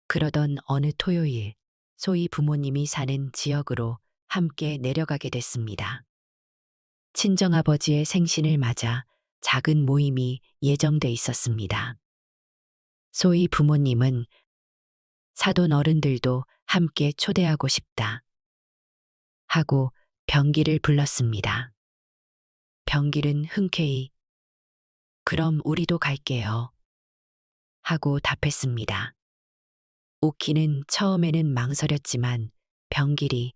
B: 그러던 어느 토요일, 소희 부모님이 사는 지역으로 함께 내려가게 됐습니다. 친정아버지의 생신을 맞아 작은 모임이 예정돼 있었습니다. 소희 부모님은 사돈 어른들도 함께 초대하고 싶다 하고 병길을 불렀습니다. 병길은 흔쾌히 그럼 우리도 갈게요 하고 답했습니다. 오키는 처음에는 망설였지만 병길이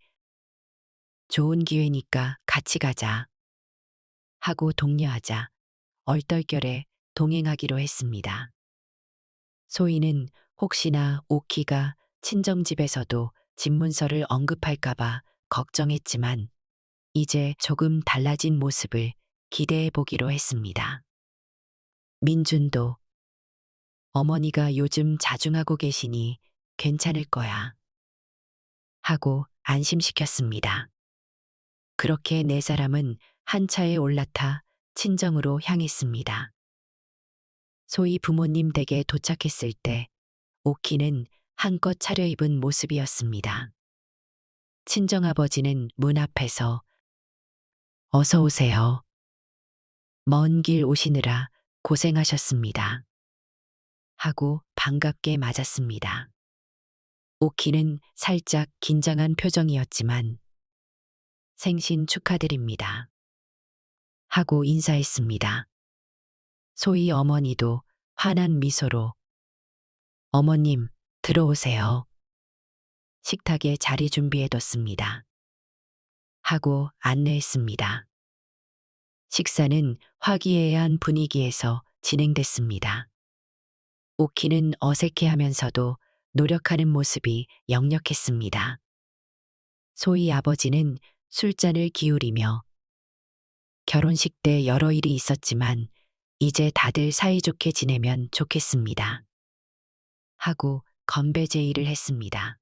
B: 좋은 기회니까 같이 가자 하고 독려하자 얼떨결에 동행하기로 했습니다. 소희는 혹시나 오키가 친정집에서도 집문서를 언급할까봐 걱정했지만 이제 조금 달라진 모습을 기대해 보기로 했습니다. 민준도 어머니가 요즘 자중하고 계시니 괜찮을 거야 하고 안심시켰습니다. 그렇게 네 사람은 한 차에 올라타 친정으로 향했습니다. 소희 부모님 댁에 도착했을 때 오키는 한껏 차려입은 모습이었습니다. 친정아버지는 문 앞에서 어서 오세요. 먼 길 오시느라 고생하셨습니다. 하고 반갑게 맞았습니다. 오키는 살짝 긴장한 표정이었지만 생신 축하드립니다. 하고 인사했습니다. 소희 어머니도 환한 미소로 어머님 들어오세요. 식탁에 자리 준비해뒀습니다. 하고 안내했습니다. 식사는 화기애애한 분위기에서 진행됐습니다. 오키는 어색해하면서도 노력하는 모습이 역력했습니다. 소희 아버지는 술잔을 기울이며 결혼식 때 여러 일이 있었지만 이제 다들 사이좋게 지내면 좋겠습니다. 하고 건배 제의를 했습니다.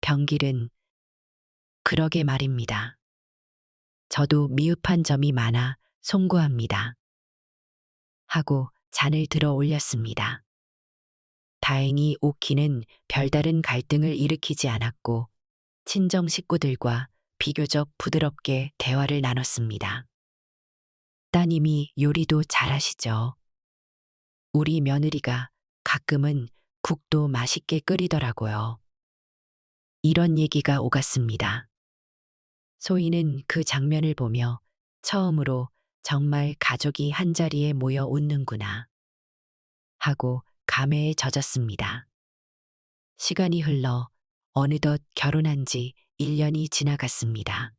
B: 병길은 그러게 말입니다. 저도 미흡한 점이 많아 송구합니다. 하고 잔을 들어 올렸습니다. 다행히 오키는 별다른 갈등을 일으키지 않았고 친정 식구들과 비교적 부드럽게 대화를 나눴습니다. 따님이 요리도 잘하시죠. 우리 며느리가 가끔은 국도 맛있게 끓이더라고요. 이런 얘기가 오갔습니다. 소희는 그 장면을 보며 처음으로 정말 가족이 한자리에 모여 웃는구나 하고 감회에 젖었습니다. 시간이 흘러 어느덧 결혼한 지 1년이 지나갔습니다.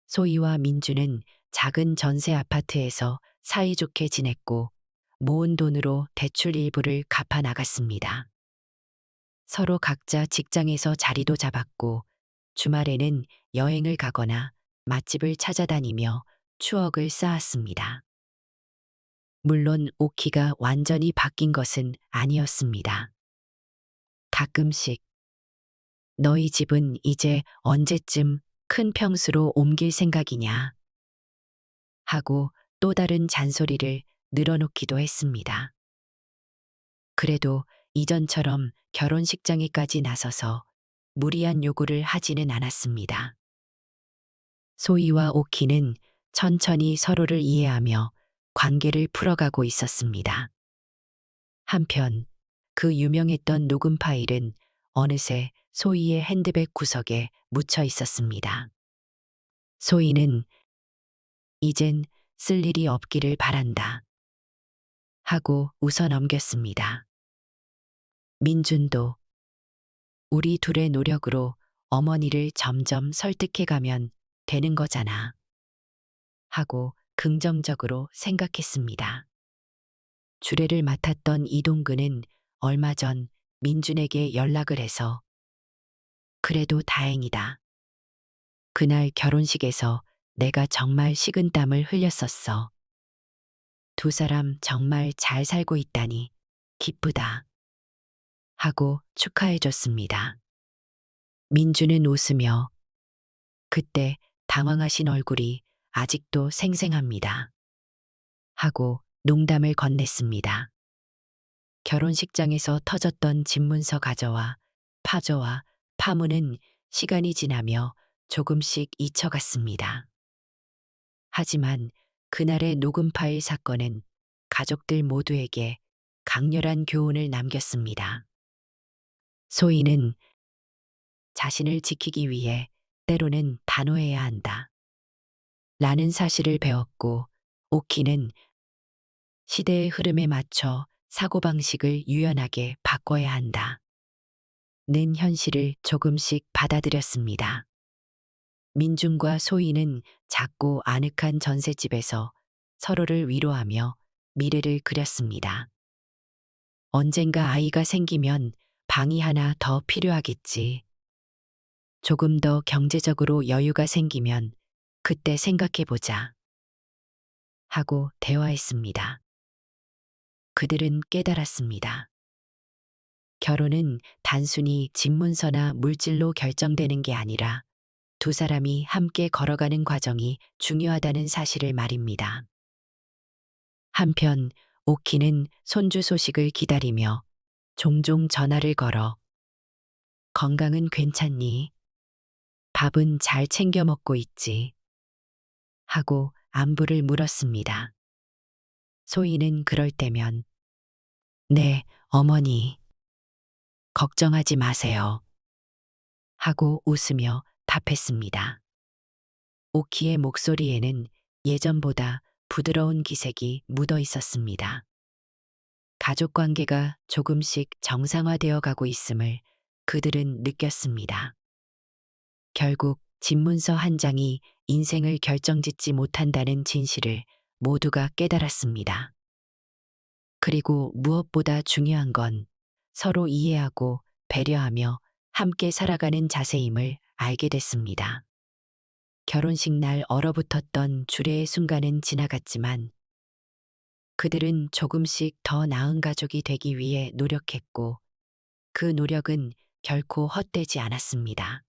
B: 소희와 민주는 작은 전세 아파트에서 사이좋게 지냈고 모은 돈으로 대출 일부를 갚아 나갔습니다. 서로 각자 직장에서 자리도 잡았고 주말에는 여행을 가거나 맛집을 찾아다니며 추억을 쌓았습니다. 물론 오키가 완전히 바뀐 것은 아니었습니다. 가끔씩 너희 집은 이제 언제쯤 큰 평수로 옮길 생각이냐 하고 또 다른 잔소리를 늘어놓기도 했습니다. 그래도 이전처럼 결혼식장에까지 나서서 무리한 요구를 하지는 않았습니다. 소희와 오키는 천천히 서로를 이해하며 관계를 풀어가고 있었습니다. 한편 그 유명했던 녹음 파일은 어느새 소희의 핸드백 구석에 묻혀 있었습니다. 소희는 이젠 쓸 일이 없기를 바란다 하고 웃어 넘겼습니다. 민준도 우리 둘의 노력으로 어머니를 점점 설득해가면 되는 거잖아 하고 긍정적으로 생각했습니다. 주례를 맡았던 이동근은 얼마 전 민준에게 연락을 해서 그래도 다행이다. 그날 결혼식에서 내가 정말 식은땀을 흘렸었어. 두 사람 정말 잘 살고 있다니 기쁘다. 하고 축하해줬습니다. 민주는 웃으며 그때 당황하신 얼굴이 아직도 생생합니다. 하고 농담을 건넸습니다. 결혼식장에서 터졌던 집문서 가져와 파저와 파문은 시간이 지나며 조금씩 잊혀갔습니다. 하지만 그날의 녹음 파일 사건은 가족들 모두에게 강렬한 교훈을 남겼습니다. 소희는 자신을 지키기 위해 때로는 단호해야 한다. 라는 사실을 배웠고 오키는 시대의 흐름에 맞춰 사고방식을 유연하게 바꿔야 한다. 는 현실을 조금씩 받아들였습니다. 민준과 소희는 작고 아늑한 전셋집에서 서로를 위로하며 미래를 그렸습니다. 언젠가 아이가 생기면 방이 하나 더 필요하겠지. 조금 더 경제적으로 여유가 생기면 그때 생각해보자. 하고 대화했습니다. 그들은 깨달았습니다. 결혼은 단순히 집문서나 물질로 결정되는 게 아니라 두 사람이 함께 걸어가는 과정이 중요하다는 사실을 말입니다. 한편 오키는 손주 소식을 기다리며 종종 전화를 걸어 건강은 괜찮니? 밥은 잘 챙겨 먹고 있지? 하고 안부를 물었습니다. 소희는 그럴 때면 네, 어머니. 걱정하지 마세요. 하고 웃으며 답했습니다. 오키의 목소리에는 예전보다 부드러운 기색이 묻어 있었습니다. 가족 관계가 조금씩 정상화되어 가고 있음을 그들은 느꼈습니다. 결국 집문서 한 장이 인생을 결정짓지 못한다는 진실을 모두가 깨달았습니다. 그리고 무엇보다 중요한 건 서로 이해하고 배려하며 함께 살아가는 자세임을 알게 됐습니다. 결혼식 날 얼어붙었던 주례의 순간은 지나갔지만 그들은 조금씩 더 나은 가족이 되기 위해 노력했고 그 노력은 결코 헛되지 않았습니다.